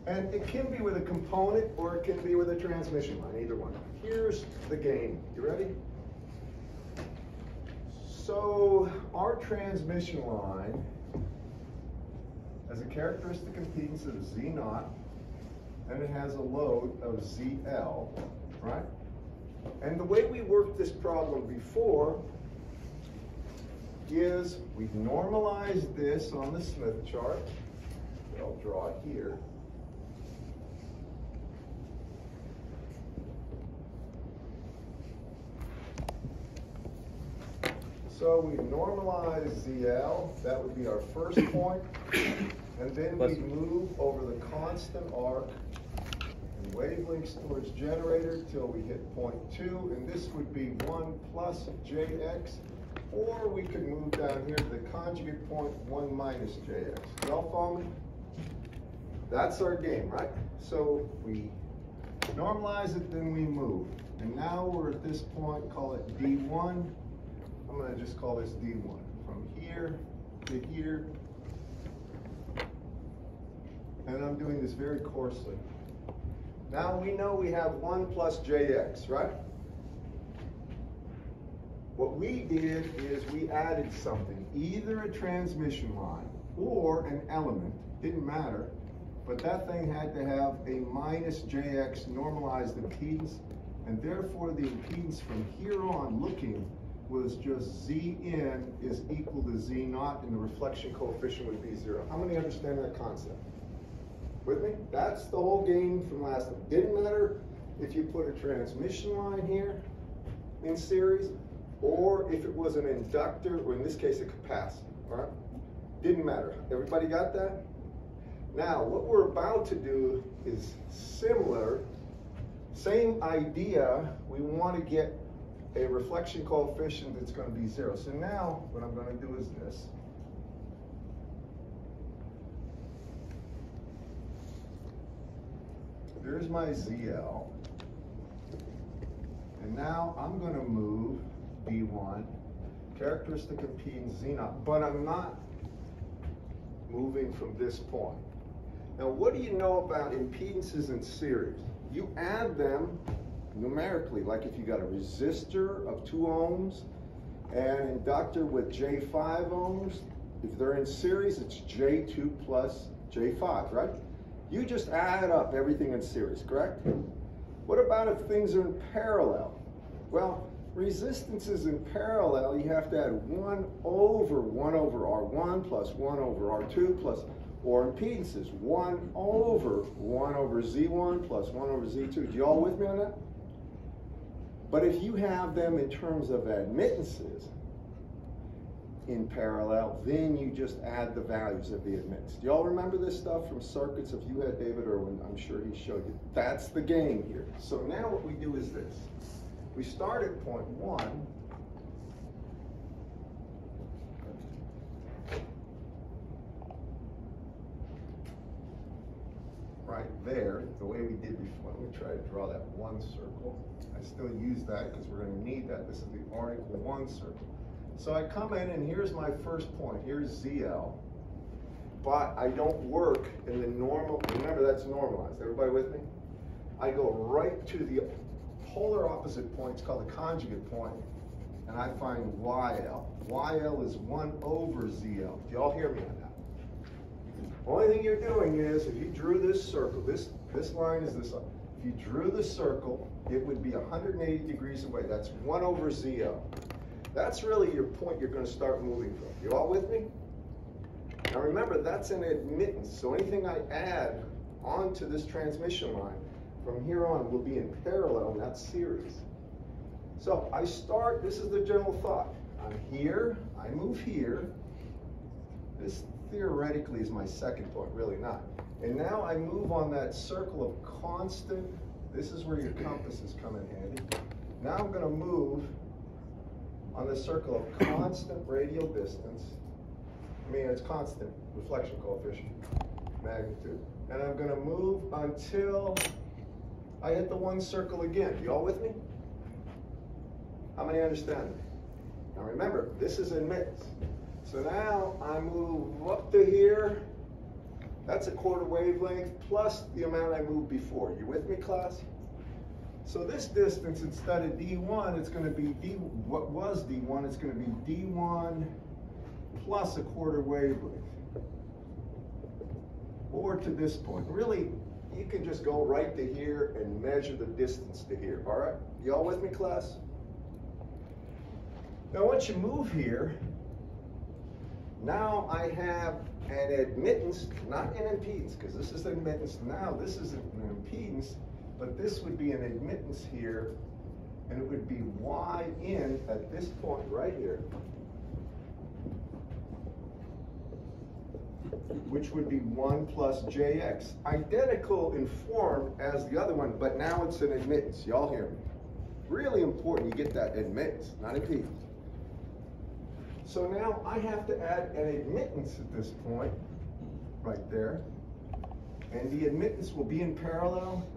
And it can be with a component or it can be with a transmission line, either one. Here's the game. You ready? So our transmission line has a characteristic impedance of Z0, and it has a load of ZL, right? And the way we worked this problem before is we've normalized this on the Smith chart. I'll draw it here. So we normalize ZL, that would be our first point, and then we move over the constant arc and wavelengths towards generator till we hit point 2, and this would be 1 plus JX, or we could move down here to the conjugate point 1 minus JX. Y'all follow me? That's our game, right? So we normalize it, then we move. And now we're at this point, call it D1. I'm going to just call this D1. From here to here. And I'm doing this very coarsely. Now we know we have 1 plus JX, right? What we did is we added something, either a transmission line or an element, didn't matter, but that thing had to have a minus JX normalized impedance, and therefore the impedance from here on looking was just Z in is equal to Z naught, and the reflection coefficient would be 0. How many understand that concept? With me? That's the whole game from last time. Didn't matter if you put a transmission line here in series, or if it was an inductor, or in this case a capacitor, all right? Didn't matter. Everybody got that? Now, what we're about to do is similar, same idea. We want to get a reflection coefficient that's going to be 0. So now what I'm going to do is this. There's my ZL. And now I'm going to move D1, characteristic impedance Z0, but I'm not moving from this point. Now, what do you know about impedances in series? You add them numerically, like if you got a resistor of 2 ohms and an inductor with J5 ohms, if they're in series, it's J2 plus J5, right? You just add up everything in series, correct? What about if things are in parallel? Well, resistances in parallel, you have to add 1 over R1 plus 1 over R2 plus, or impedances, 1 over Z1 plus 1 over Z2. Do you all with me on that? But if you have them in terms of admittances in parallel, then you just add the values of the admittance. Do you all remember this stuff from circuits? If you had David Irwin, I'm sure he showed you. That's the game here. So now what we do is this. We start at point 1. Right there, the way we did before. Let me try to draw that 1 circle. I still use that because we're going to need that. This is the R equal 1 circle. So I come in and here's my first point. Here's ZL. But I don't work in the normal, remember that's normalized. Everybody with me? I go right to the polar opposite point. It's called the conjugate point. And I find YL. YL is 1 over ZL. Do you all hear me on that? Only thing you're doing is, if you drew this circle, this line is this line. If you drew the circle, it would be 180 degrees away. That's 1 over ZL. That's really your point you're going to start moving from. You all with me? Now remember, that's an admittance. So anything I add onto this transmission line from here on will be in parallel, not series. So I start, this is the general thought. I'm here, I move here. This theoretically is my second point, really not. And now I move on that circle of constant, this is where your compasses come in handy. Now I'm going to move on the circle of constant radial distance. I mean, it's constant reflection coefficient, magnitude. And I'm going to move until I hit the 1 circle again. You all with me? How many understand? Now remember, this is admittance. So now I move up to here, That's a quarter wavelength plus the amount I moved before. You with me, class? So this distance, instead of D1, it's going to be what was D1, it's going to be D1 plus a quarter wavelength. Or to this point. Really, you can just go right to here and measure the distance to here. All right? Y'all with me, class? Now once you move here, now I have an admittance, not an impedance, because this is an admittance. Now this isn't an impedance, but this would be an admittance here, and it would be Y in at this point right here, which would be 1 plus JX. Identical in form as the other one, but now it's an admittance. Y'all hear me? Really important you get that admittance, not impedance. So now I have to add an admittance at this point, right there. And the admittance will be in parallel,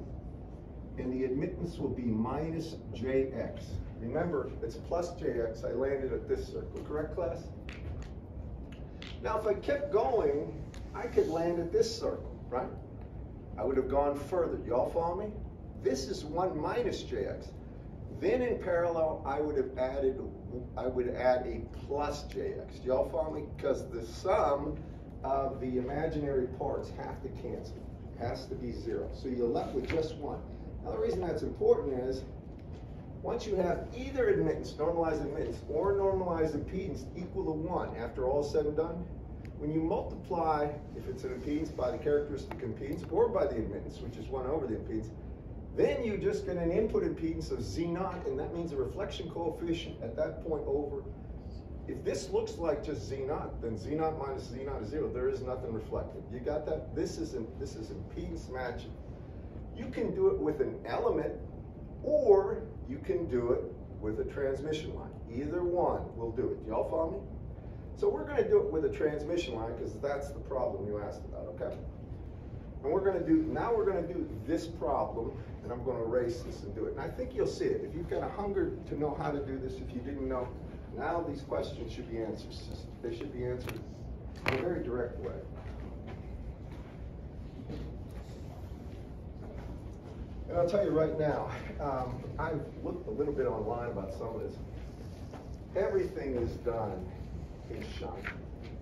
and the admittance will be minus JX. Remember, it's plus JX. I landed at this circle, correct, class? Now, if I kept going, I could land at this circle, right? I would have gone further. Y'all follow me? This is 1 minus JX. Then in parallel, I would add a plus JX. Do y'all follow me? Because the sum of the imaginary parts have to cancel. Has to be 0. So you're left with just 1. Now the reason that's important is, once you have either admittance, normalized admittance, or normalized impedance equal to 1 after all is said and done, when you multiply, if it's an impedance, by the characteristic impedance, or by the admittance, which is 1 over the impedance, then you just get an input impedance of Z0, and that means a reflection coefficient at that point over. If this looks like just Z0, then Z0 minus Z0 is 0. There is nothing reflected. You got that? This is impedance matching. You can do it with an element, or you can do it with a transmission line. Either one will do it. Y'all follow me? So we're going to do it with a transmission line because that's the problem you asked about, okay? And we're going to do this problem, and I'm going to erase this and do it. And I think you'll see it. If you've got a hunger to know how to do this, if you didn't know, now these questions should be answered. They should be answered in a very direct way. And I'll tell you right now, I've looked a little bit online about some of this. Everything is done in shunt,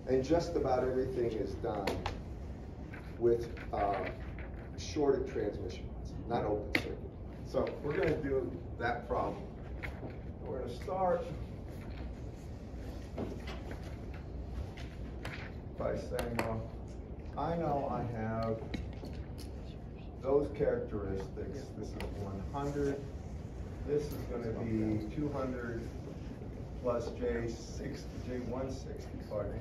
and just about everything is done with shorted transmission lines, not open circuit. So we're going to do that problem. We're going to start by saying, well, I know I have those characteristics. This is 100. This is going to be 200 plus J160, pardon me.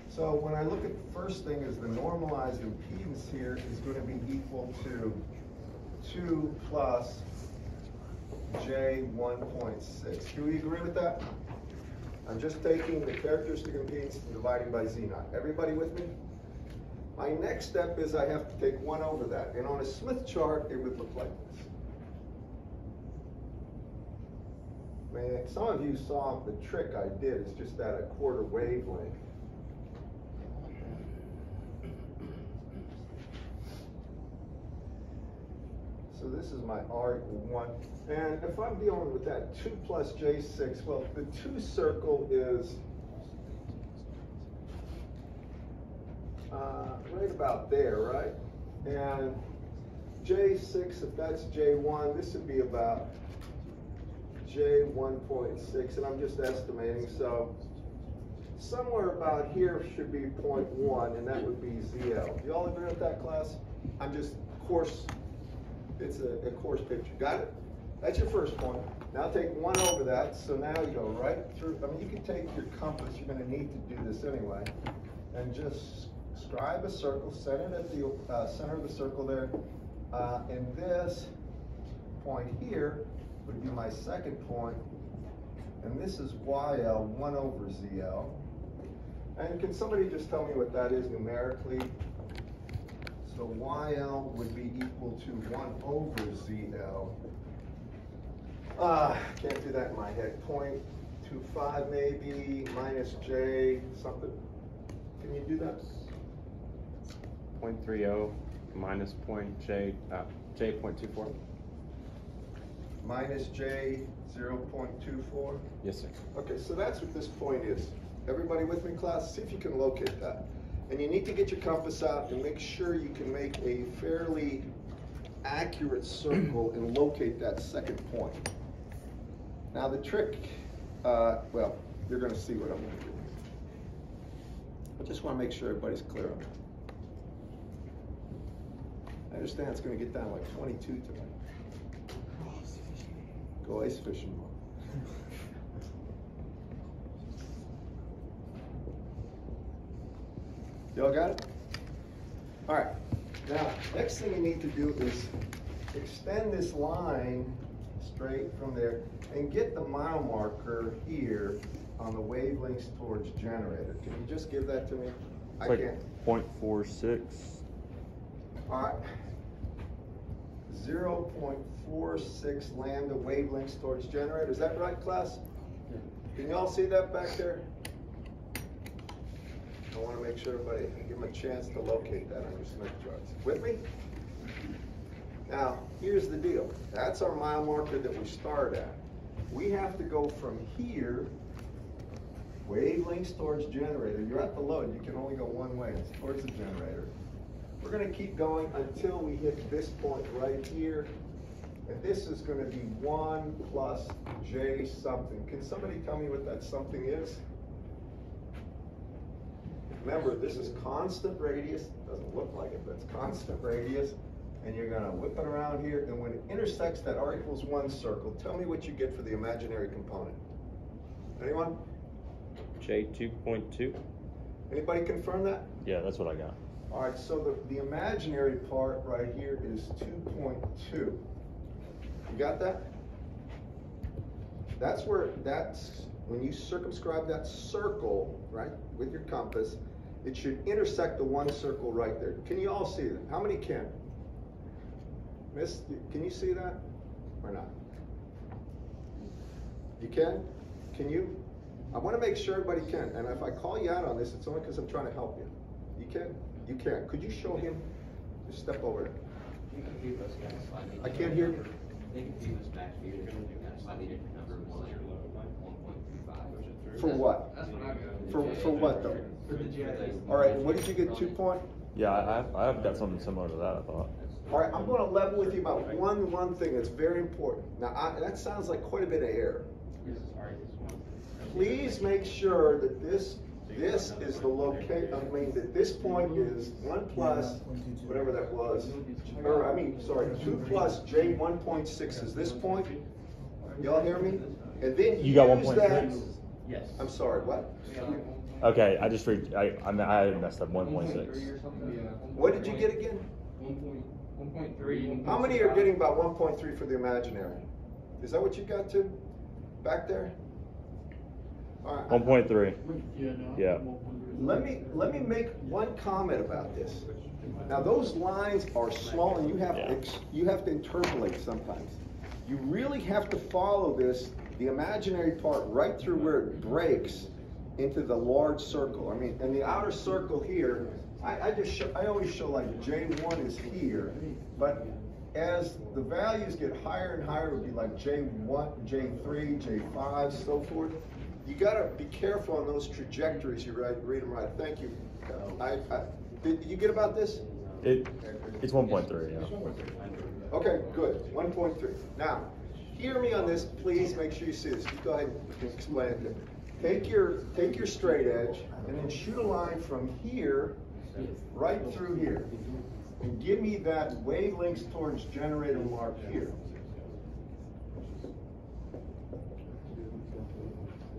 So when I look at the first thing is the normalized impedance here is going to be equal to 2 plus J1.6. Do we agree with that? I'm just taking the characteristic impedance and dividing by Z0. Everybody with me? My next step is I have to take 1 over that. And on a Smith chart, it would look like this. Man, some of you saw the trick I did. It's just at a quarter wavelength. So this is my R equal 1. And if I'm dealing with that 2 plus J6, well, the 2 circle is right about there, right? And J6, if that's J1, this would be about J1.6, and I'm just estimating. So somewhere about here should be 0.1, and that would be ZL. Do you all agree with that, class? I'm just, course, it's a course picture. Got it? That's your first point. Now take 1 over that, so now you go right through. I mean, you can take your compass. You're going to need to do this anyway, and just scribe a circle, centered at the center of the circle there, and this point here would be my second point, and this is YL, 1 over ZL. And can somebody just tell me what that is numerically? So YL would be equal to 1 over ZL. Can't do that in my head. 0.25 maybe, minus J something. Can you do that? 0.30 minus J 0.24. Minus J 0.24. Yes, sir. Okay, so that's what this point is. Everybody with me, class? See if you can locate that. And you need to get your compass out and make sure you can make a fairly accurate circle and locate that second point. Now the trick, well, you're going to see what I'm going to do. I just want to make sure everybody's clear on that. I understand it's going to get down like 22 tonight. Go ice fishing more. Y'all got it? All right. Now, next thing you need to do is extend this line straight from there and get the mile marker here on the wavelengths towards generator. Can you just give that to me? I can't. 0.46. All right. 0.46 lambda wavelengths towards generator. Is that right, class? Yeah. Can you all see that back there? I want to make sure everybody, give them a chance to locate that on your Smith charts. With me? Now, here's the deal. That's our mile marker that we start at. We have to go from here, wavelengths towards generator. You're at the load. You can only go one way. It's towards the generator. We're going to keep going until we hit this point right here. And this is going to be 1 plus J something. Can somebody tell me what that something is? Remember, this is constant radius. Doesn't look like it, but it's constant radius. And you're going to whip it around here. And when it intersects that R equals 1 circle, tell me what you get for the imaginary component. Anyone? J 2.2. Anybody confirm that? Yeah, that's what I got. All right, so the imaginary part right here is 2.2. You got that? That's when you circumscribe that circle, right, with your compass, it should intersect the 1 circle right there. Can you all see that? How many can? Miss, can you see that or not? You can? Can you? I want to make sure everybody can. And if I call you out on this, it's only because I'm trying to help you. You can? You can. Could you show him? Just step over there. You can hear us guys slightly. I can't hear you. They can hear us back here. Slightly different number, 1.35. For what? That's what I got. For what though? For the J. All right, what did you get, 2 point? Yeah, I've got something similar to that, I thought. All right, I'm going to level with you about one thing that's very important. Now, that sounds like quite a bit of error. Please make sure that this is the location, I mean, that this point is 1 plus, whatever that was, or I mean, sorry, 2 plus J 1.6 is this point. Y'all hear me? And then You got use that. 1.6? Yes. I'm sorry, what? Okay, I just read. I messed up 1.6. What did you get again? 1.3. How many are getting about 1.3 for the imaginary? Is that what you got to? Back there? All right. 1.3. Yeah. Let me make one comment about this. Now those lines are small, and you have to interpolate sometimes. You really have to follow this, the imaginary part, right through where it breaks into the large circle. I mean, in the outer circle here, I always show like J1 is here, but as the values get higher and higher, it would be like J1, J3, J5, so forth. You got to be careful on those trajectories. You read them right. Thank you. Did you get about this? It's 1.3. Yeah. Okay, good. 1.3. Now, hear me on this. Please make sure you see this. You go ahead and explain it. Take your straight edge and then shoot a line from here right through here, and give me that wavelengths towards generator mark here.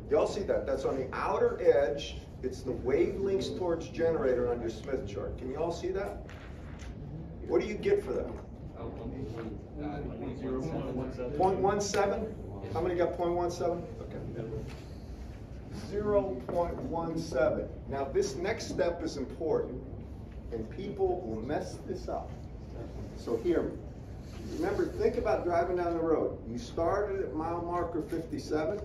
Y'all see that? That's on the outer edge. It's the wavelengths towards generator on your Smith chart. Can you all see that? What do you get for that? 0.17? How many got 0.17? Okay. 0.17. Now this next step is important, and people will mess this up. So hear me. Remember, think about driving down the road. You started at mile marker 57.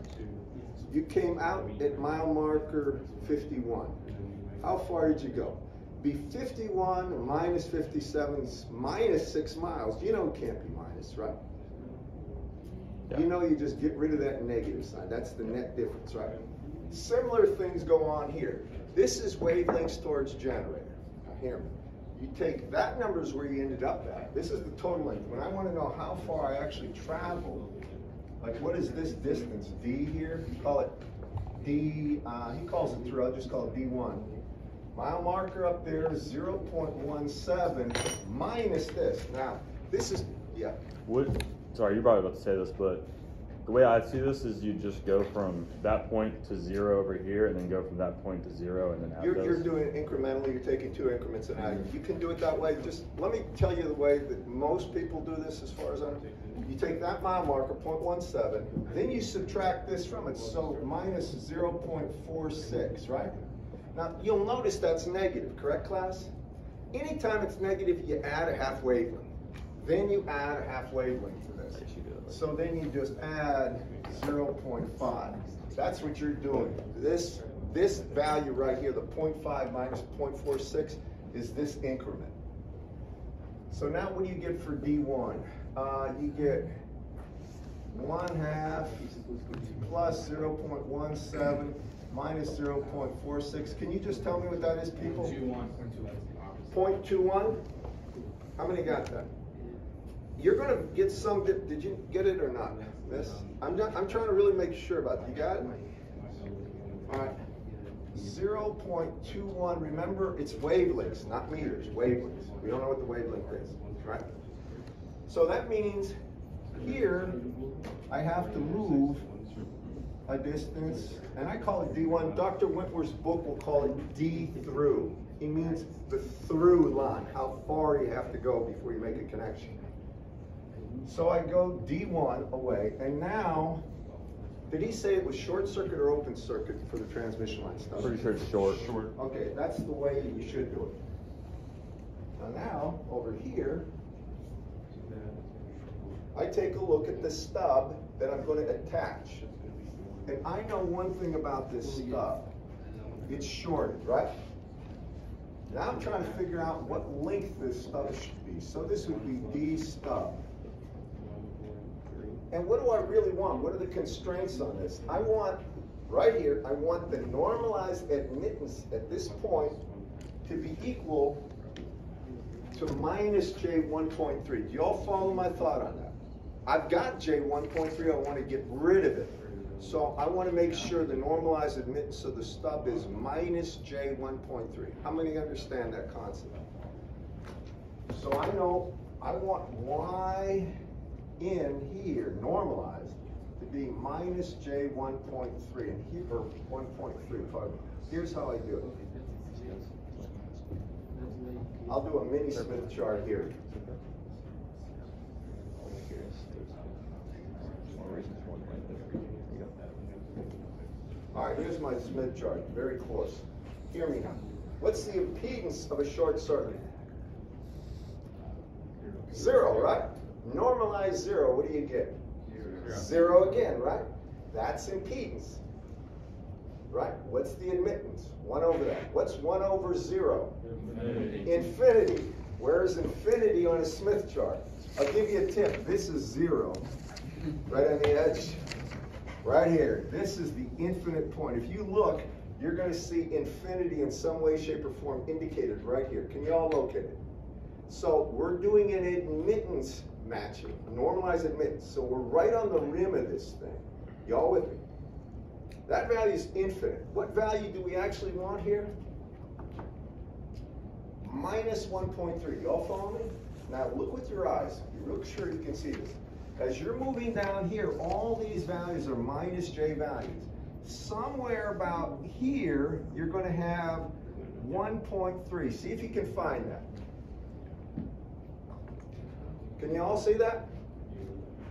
You came out at mile marker 51. How far did you go? Be 51 minus 57 minus 6 miles. You know it can't be minus, right? Yeah. You know you just get rid of that negative sign. That's the net difference, right? Similar things go on here. This is wavelengths towards generator. Now hear me. You take that number is where you ended up at. This is the total length. When I want to know how far I actually traveled, like what is this distance, D here? You call it D, he calls it through, I'll just call it D1. Mile marker up there is 0.17 minus this. Now, this is, yeah. Sorry, you're probably about to say this, but the way I see this is you just go from that point to 0 over here, and then go from that point to 0, and then add those. You're doing it incrementally. You're taking 2 increments and adding. You can do it that way. Just let me tell you the way that most people do this, as far as I'm. You take that mile marker, 0.17, then you subtract this from it, so minus 0.46, right? Now you'll notice that's negative, correct, class? Anytime it's negative, you add a half wavelength. Then you add a half wavelength to this. So then you just add 0.5. That's what you're doing. This value right here, the 0.5 minus 0.46, is this increment. So now what do you get for D1? You get 1/2 plus 0.17 minus 0.46. Can you just tell me what that is, people? 0.21. How many got that? You're going to get some. Did you get it or not? This. I'm trying to really make sure about it. You got it? All right. 0.21. Remember, it's wavelengths, not meters. Wavelengths. We don't know what the wavelength is, right? So that means here I have to move a distance, and I call it D1. Dr. Wentworth's book will call it D through. He means the through line, how far you have to go before you make a connection. So I go D1 away, and now, did he say it was short circuit or open circuit for the transmission line stuff? Pretty sure it's short. Okay, that's the way you should do it. Now, over here, I take a look at the stub that I'm going to attach. And I know one thing about this stub. It's shorted, right? Now I'm trying to figure out what length this stub should be. So this would be D stub. And what do I really want? What are the constraints on this? I want, right here, I want the normalized admittance at this point to be equal to minus J1.3. Do you all follow my thought on that? I've got J1.3, I want to get rid of it. So I want to make sure the normalized admittance of the stub is minus J1.3. How many understand that concept? So I know I want Y in here, normalized, to be minus J1.3, and here, or 1.3, pardon. Here's how I do it. I'll do a mini Smith chart here. All right, here's my Smith chart, very close. Hear me now. What's the impedance of a short circuit? 0, right? Normalize 0, what do you get? 0 again, right? That's impedance, right? What's the admittance? 1 over that. What's 1 over 0? Infinity. Where is infinity on a Smith chart? I'll give you a tip. This is 0, right on the edge. Right here, this is the infinite point. If you look, you're going to see infinity in some way, shape, or form indicated right here. Can you all locate it? So we're doing an admittance matching, a normalized admittance. So we're right on the rim of this thing. Y'all with me? That value is infinite. What value do we actually want here? Minus 1.3. Y'all follow me? Now look with your eyes. You're real sure you can see this. As you're moving down here, all these values are minus J values. Somewhere about here, you're going to have 1.3. See if you can find that. Can you all see that?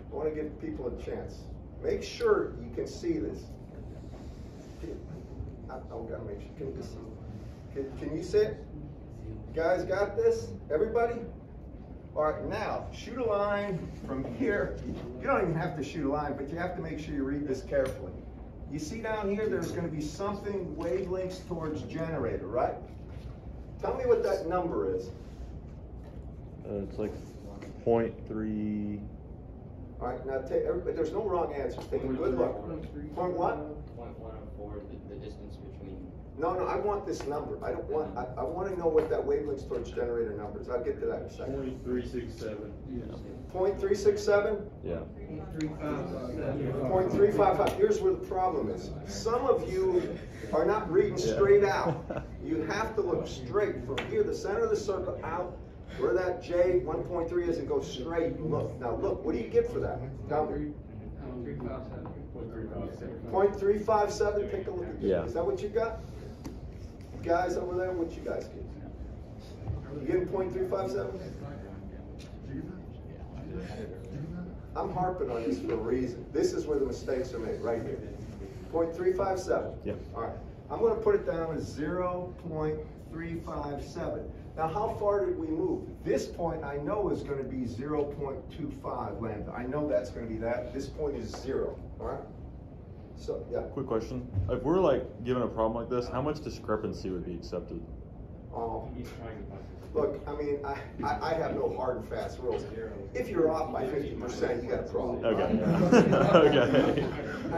I want to give people a chance. Make sure you can see this. I've got to make sure. Can you see it? You guys got this? Everybody? All right, now, shoot a line from here. You don't even have to shoot a line, but you have to make sure you read this carefully. You see down here, there's going to be something wavelengths towards generator, right? Tell me what that number is. It's like 0.3. All right, now there's no wrong answer. Take a good look. Point what? 0.104, the distance between. No, I want this number. I don't want, I want to know what that wavelengths towards generator number is. I'll get to that in a second. 0.367. 0.367? Yeah. 0.355. Here's where the problem is. Some of you are not reading straight out. You have to look straight from here, the center of the circle, out where that J 1.3 is, and go straight and look. Now look, what do you get for that? Down there. 0.357. Take a look at this. Yeah. Is that what you got? Guys over there, what you guys get? You getting 0.357? I'm harping on this for a reason. This is where the mistakes are made, right here. 0.357. Yeah. All right. I'm going to put it down as 0.357. Now, how far did we move? This point I know is going to be 0.25 lambda. I know that's going to be that. This point is 0. All right. So, yeah. Quick question. If we're like given a problem like this, how much discrepancy would be accepted? Look, I mean, I have no hard and fast rules. If you're off by 50%, you got a problem. Okay. Okay.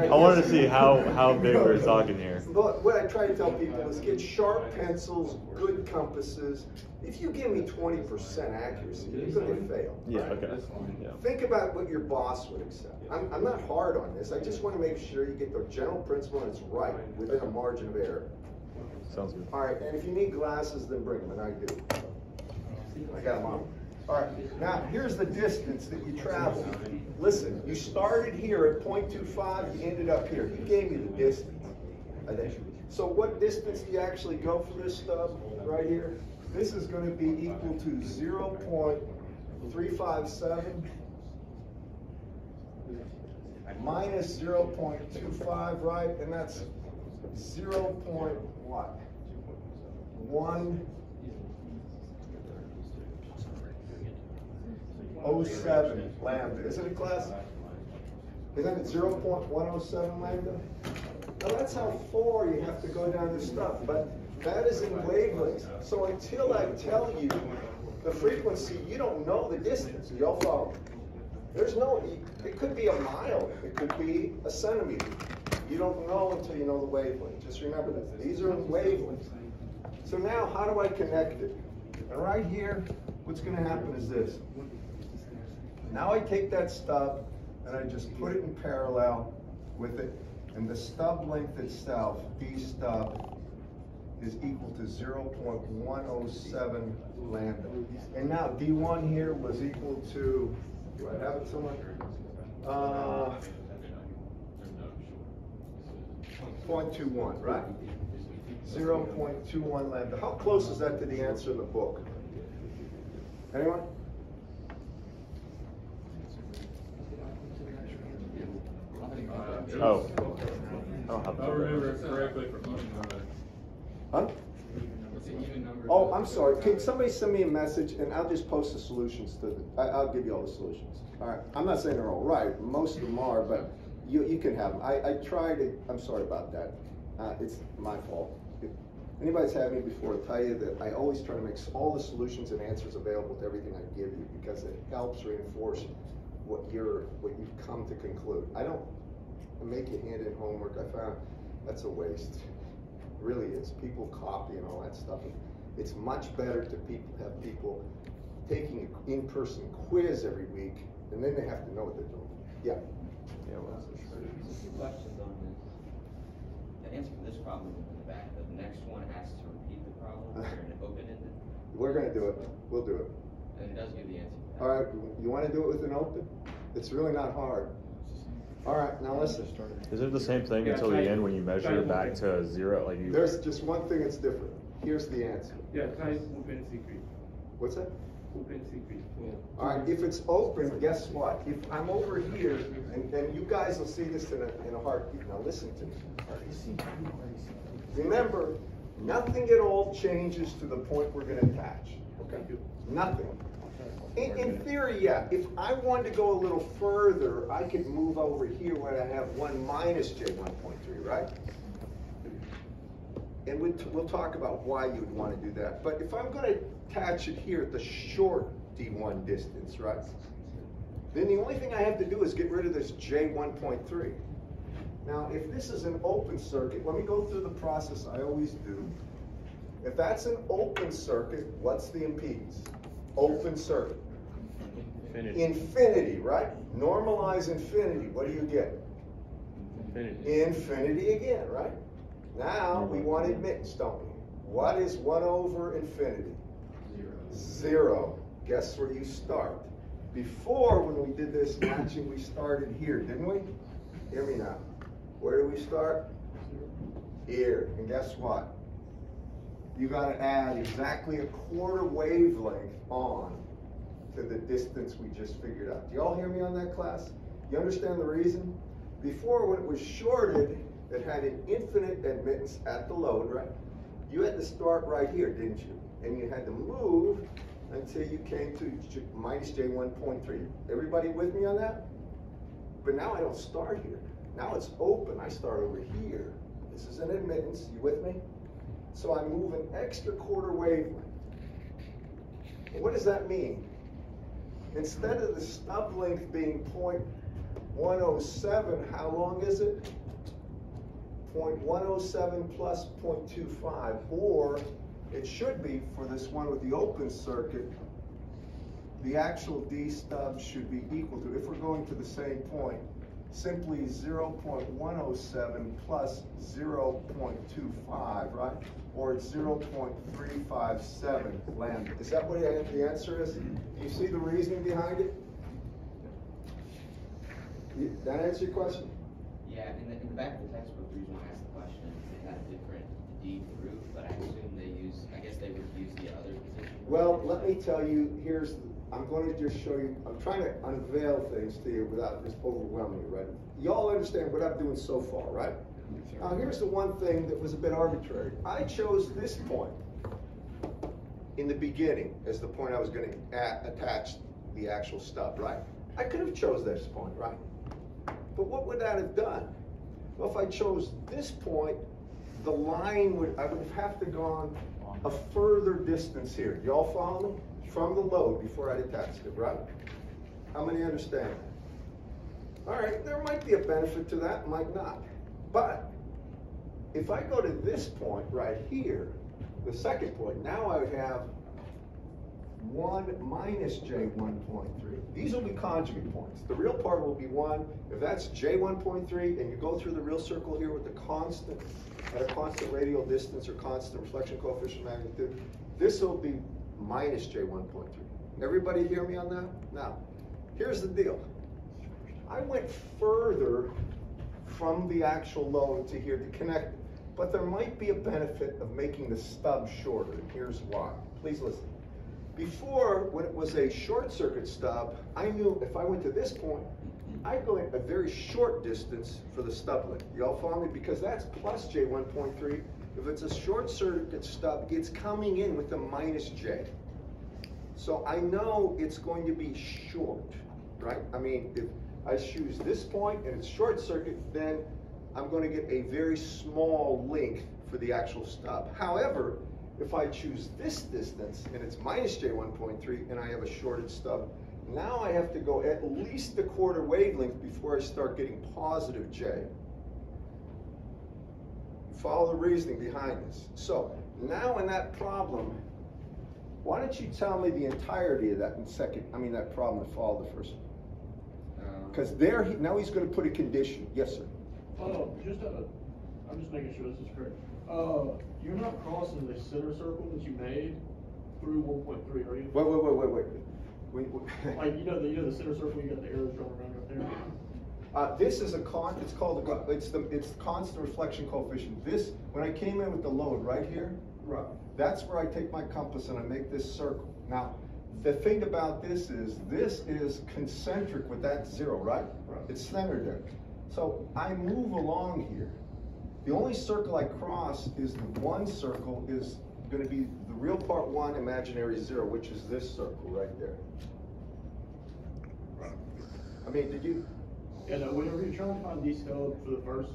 I wanted to see how big we're talking here. But what I try to tell people is get sharp pencils, good compasses. If you give me 20% accuracy, you're going to fail. Yeah. Okay. Yeah. Think about what your boss would accept. I'm not hard on this. I just want to make sure you get the general principle and it's right within a margin of error. Sounds good. All right, and if you need glasses, then bring them, and I do. I got them on. All right, now here's the distance that you traveled. Listen, you started here at 0.25, you ended up here. You gave me the distance, I think. So what distance do you actually go for this stuff right here? This is going to be equal to 0.357 minus 0.25, right? And that's 0.107 lambda. Isn't it, class? Isn't it 0.107 lambda? Now that's how far you have to go down this stuff, but that is in wavelengths. So until I tell you the frequency, you don't know the distance. You all follow? There's no, it could be a mile, it could be a centimeter. You don't know until you know the wavelength. Just remember that. These are in wavelengths. So now, how do I connect it? And right here, what's going to happen is this. Now I take that stub, and I just put it in parallel with it, and the stub length itself, B stub, is equal to 0.107 lambda. And now D1 here was equal to, do I have it somewhere? 0.21, right? 0.21 lambda. How close is that to the answer in the book? Anyone? Oh. I remember correctly from Huh? Oh, I'm sorry. Can somebody send me a message and I'll just post the solutions to the, I'll give you all the solutions. All right. I'm not saying they're all right. Most of them are, but you can have them. I try to, I'm sorry about that. It's my fault. If anybody's had me before, I'll tell you that I always try to make all the solutions and answers available with everything I give you because it helps reinforce what you've come to conclude. I don't make you hand in homework. I found that's a waste. It really is. People copy and all that stuff. It's much better to have people taking an in-person quiz every week, and then they have to know what they're doing. Yeah. Yeah, well, questions on this. The answer for this problem is in the back. The next one asks to repeat the problem. We're going to open it. We're going to do it. We'll do it. And it does give the answer. All right. You want to do it with an open? It's really not hard. All right. Now listen. Is it the same thing until the end when you measure it back to zero? Like you. There's just one thing that's different. Here's the answer. Yeah, type open secret. What's that? Open secret. Yeah. All right, if it's open, guess what? If I'm over here, and you guys will see this in a heartbeat. Now listen to me. Remember, nothing at all changes to the point we're going to attach. Okay? Nothing. In theory, yeah. If I wanted to go a little further, I could move over here where I have 1 minus J1.3, right? And we'll talk about why you'd want to do that. But if I'm going to attach it here at the short D1 distance, right? Then the only thing I have to do is get rid of this J1.3. Now, if this is an open circuit, let me go through the process I always do. If that's an open circuit, what's the impedance? Open circuit. Infinity. Infinity, right? Normalize infinity. What do you get? Infinity. Infinity again, right? Now we want admittance, don't we? What is 1 over infinity? 0. Guess where you start? Before, when we did this matching, we started here, didn't we? Hear me now. Where do we start? Here. And guess what? You got to add exactly a quarter wavelength on to the distance we just figured out. Do y'all hear me on that, class? You understand the reason? Before, when it was shorted, it had an infinite admittance at the load, right? You had to start right here, didn't you? And you had to move until you came to minus J1.3. Everybody with me on that? But now I don't start here. Now it's open. I start over here. This is an admittance. You with me? So I move an extra quarter wavelength. And what does that mean? Instead of the stub length being 0.107, how long is it? 0.107 plus 0.25, or it should be, for this one with the open circuit, the actual D stub should be equal to, if we're going to the same point, simply 0.107 plus 0.25, right? Or it's 0.357 lambda. Is that what the answer is? Do you see the reasoning behind it? That answer your question? Yeah, in the back of the textbook, the reason why I asked the question is they had a different D group, but I assume they use, I guess they would use the other position. Well, let me tell you, I'm going to just show you, I'm trying to unveil things to you without just overwhelming you, right? Y'all understand what I'm doing so far, right? Now, here's the one thing that was a bit arbitrary. I chose this point in the beginning as the point I was going to attach the actual stub, right? I could have chose this point, right? But what would that have done? Well, if I chose this point, the line I would have to gone a further distance here. Y'all follow me? From the load before I'd attached it, right? How many understand that? All right, there might be a benefit to that, might not. But if I go to this point right here, the second point, now I would have 1 minus J1.3. These will be conjugate points. The real part will be 1. If that's J1.3 and you go through the real circle here with the constant, at a constant radial distance or constant reflection coefficient magnitude, this will be minus J1.3. Everybody hear me on that? Now, here's the deal. I went further from the actual load to here to connect it, but there might be a benefit of making the stub shorter, and here's why. Please listen. Before, when it was a short circuit stub, I knew if I went to this point, I'd go a very short distance for the stub length. Y'all follow me? Because that's plus J1.3. If it's a short circuit stub, it's coming in with a minus J. So I know it's going to be short, right? I mean, if I choose this point and it's short circuit, then I'm going to get a very small length for the actual stub. However, if I choose this distance and it's minus J1.3 and I have a shorted stub, now I have to go at least a quarter wavelength before I start getting positive J. Follow the reasoning behind this. So now in that problem, why don't you tell me the entirety of that that problem that followed the first one? Because now he's going to put a condition. Yes, sir. I'm just making sure this is correct. You're not crossing the center circle that you made through 1.3, are you? Wait. Like you know the center circle, you got the arrows going around right there. This is it's constant reflection coefficient. This, when I came in with the load right here, Right. that's where I take my compass and I make this circle. Now, the thing about this is concentric with that 0, right? Right. It's centered there. So I move along here. The only circle I cross is the one circle is going to be the real part 1, imaginary 0, which is this circle right there. Right. I mean, did you? And whenever you're trying to find D stub for the first,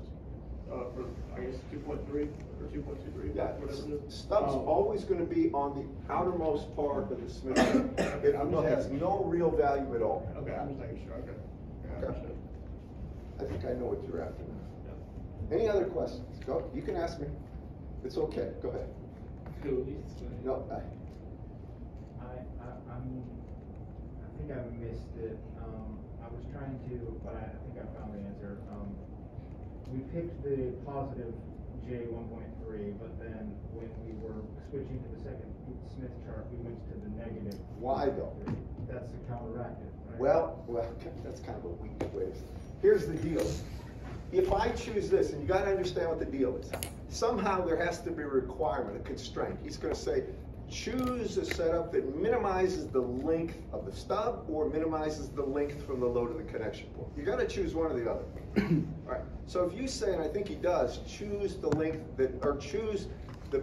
for I guess 2.3 or 2.23, Yeah, whatever it is. stub's always going to be on the outermost part of the Smith chart. It has no real value at all. Okay, I'm just making sure. Okay. Yeah, Okay. understood. I think I know what you're after now. Any other questions? Go. You can ask me. It's okay. Go ahead. No. I think I missed it. I was trying to, but I think I found the answer. We picked the positive J 1.3, but then when we were switching to the second Smith chart, we went to the negative. Why though? That's the counteractive, right? Well, that's kind of a weak way. Here's the deal. If I choose this, and you got to understand what the deal is, somehow there has to be a requirement, a constraint. He's going to say, choose a setup that minimizes the length of the stub or minimizes the length from the load of the connection port. You got to choose one or the other. All right. So if you say, and I think he does, choose the length that, or choose the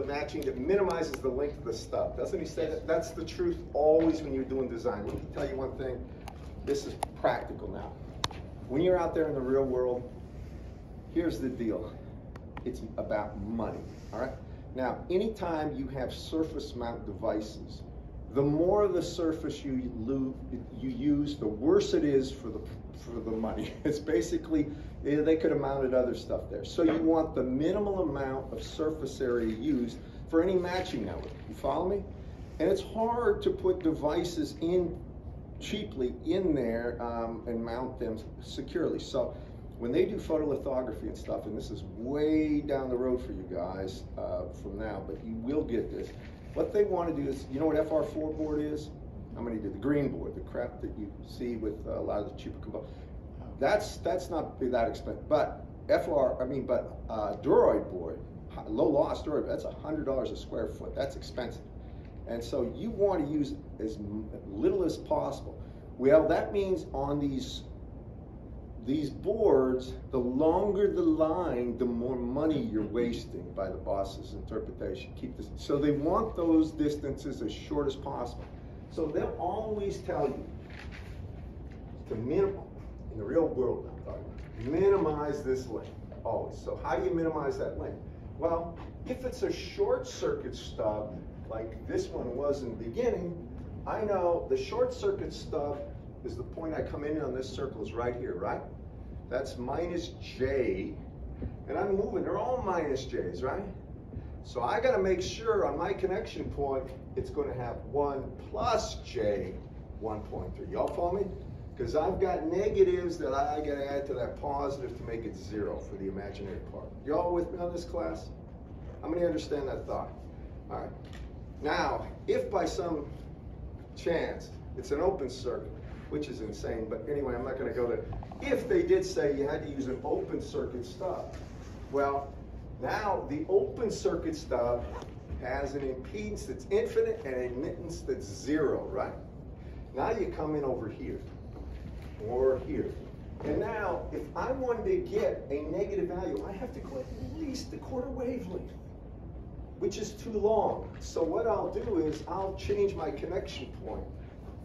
matching that minimizes the length of the stub. Doesn't he say that? That's the truth always when you're doing design. Let me tell you one thing. This is practical now. When you're out there in the real world, here's the deal. It's about money, all right? Now, anytime you have surface mount devices, the more of the surface you use, the worse it is for the money. It's basically, they could have mounted other stuff there. So you want the minimal amount of surface area used for any matching network. You follow me? And it's hard to put devices in cheaply in there and mount them securely. So when they do photolithography and stuff, and this is way down the road for you guys from now, but you will get this. What they want to do is, you know what FR4 board is? How many do? The green board, the crap that you see with a lot of the cheaper components. That's not that expensive. But Duroid board, low loss Duroid, that's $100 a square foot. That's expensive. And so you want to use as little as possible. Well, that means on these boards, the longer the line, the more money you're wasting by the boss's interpretation. Keep this. So they want those distances as short as possible. So they'll always tell you to minimize, in the real world I'm talking about, minimize this length, always. So how do you minimize that length? Well, if it's a short circuit stub, like this one was in the beginning, I know the short circuit stub is the point I come in on this circle is right here, right? That's minus J, and I'm moving, they're all minus J's, right? So I gotta make sure on my connection point, it's gonna have 1 plus J 1.3. Y'all follow me? Because I've got negatives that I gotta add to that positive to make it 0 for the imaginary part. Y'all with me on this class? How many understand that thought? All right. Now, if by some chance it's an open circuit, which is insane, but anyway, I'm not going to go there. If they did say you had to use an open circuit stub, well, now the open circuit stub has an impedance that's infinite and an admittance that's 0, right? Now you come in over here, or here. And now, if I wanted to get a negative value, I have to go at least a quarter wavelength, which is too long. So what I'll do is I'll change my connection point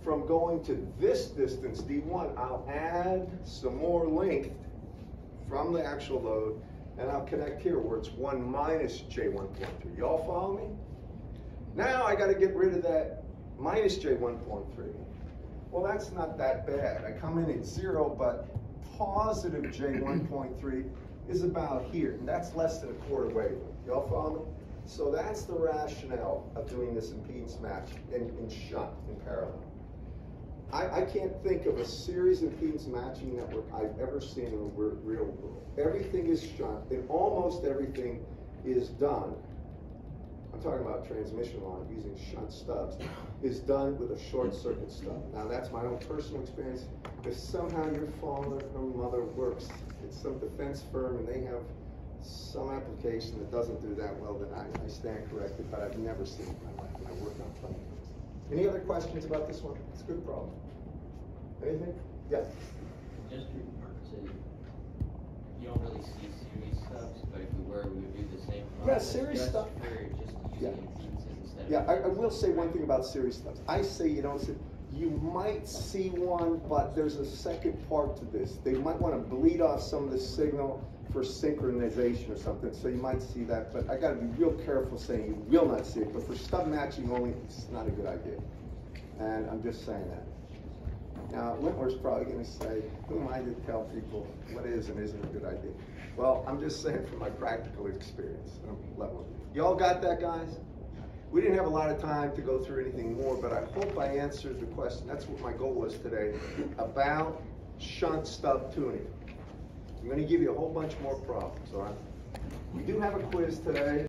from going to this distance, D1, I'll add some more length from the actual load, and I'll connect here where it's 1 minus J1.3. Y'all follow me? Now I gotta get rid of that minus J1.3. Well, that's not that bad. I come in at 0, but positive J1.3 is about here, and that's less than a quarter wavelength. Y'all follow me? So that's the rationale of doing this impedance match in shunt, in parallel. I can't think of a series impedance matching network I've ever seen in the real world. Everything is shunt, and almost everything is done. I'm talking about transmission line using shunt stubs, is done with a short circuit stub. Now that's my own personal experience. If somehow your father or mother works at some defense firm and they have some application that doesn't do that well, then I stand corrected, but I've never seen it in my life when I work on plenty. Any other questions about this one? It's a good problem. Anything? Yeah. Just to, you don't really see series stubs, but if we were, we would do the same process. Yeah, series just stuff. For just using impedances instead of. Yeah, I will say one thing about series stubs. I say you don't see, you might see one, but there's a second part to this. They might want to bleed off some of the signal for synchronization or something, so you might see that, but I gotta be real careful saying you will not see it, but for stub matching only, it's not a good idea. And I'm just saying that. Now, Wentworth's probably gonna say, who am I to tell people what is and isn't a good idea? Well, I'm just saying from my practical experience. Y'all got that, guys? We didn't have a lot of time to go through anything more, but I hope I answered the question. That's what my goal was today, about shunt stub tuning. I'm gonna give you a whole bunch more problems, all right? We do have a quiz today.